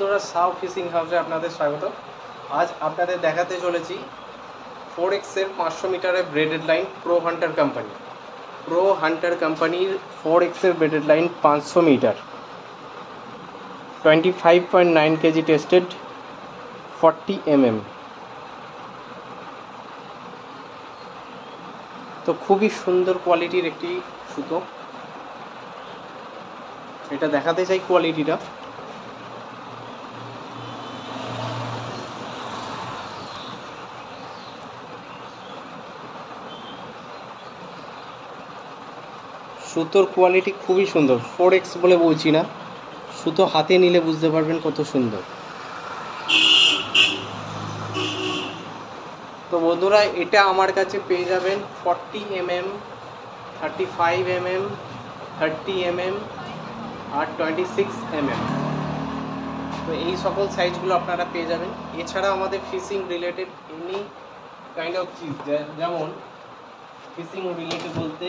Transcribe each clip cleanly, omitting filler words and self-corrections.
বন্ধুরা সাউ ফিশিং হাউসে আপনাদের স্বাগত। আজ আপনাদের দেখাতে চলেছি 4X এর 500 মিটারের ব্রেডেড লাইন প্রো হান্টার কোম্পানির 4X এর braided line 500 meter 25.9 KG tested 40 mm। তো খুবই সুন্দর কোয়ালিটির একটি সুতো, এটা দেখাতে চাই কোয়ালিটিটা। সুতোর কোয়ালিটি খুবই সুন্দর, 4X বলে বলছি না, সুতো হাতে নিলে বুঝতে পারবেন কত সুন্দর। তো বন্ধুরা এটা আমার কাছে পেয়ে যাবেন 40 mm, 35 mm, 30 mm আর 26 mm। তো এই সকল সাইজগুলো আপনারা পেয়ে যাবেন। এছাড়া আমাদের fishing related any kind of চিজ, যেমন ফিশিং রিলেটেড বলতে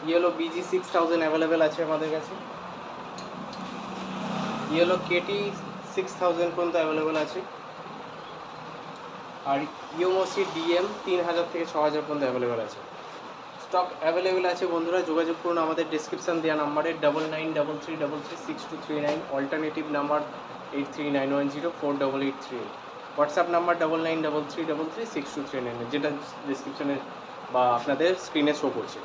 ইয়েলো BG 6000 অ্যাভেলেবেল আছে আমাদের কাছে, ইয়েলো KT 6000 পর্যন্ত অ্যাভেলেবেল আছে, আর ইউমোসি DM 3000 থেকে 6000 পর্যন্ত অ্যাভেলেবেল আছে। স্টক অ্যাভেলেবেল আছে বন্ধুরা, যোগাযোগ করুন আমাদের ডিসক্রিপশান দেওয়া নাম্বারে 9933333639, অল্টারনেটিভ নাম্বার 8391048838, হোয়াটসঅ্যাপ নাম্বার 9933336239, যেটা ডিসক্রিপশানে বা আপনাদের স্ক্রিনে শো করছে।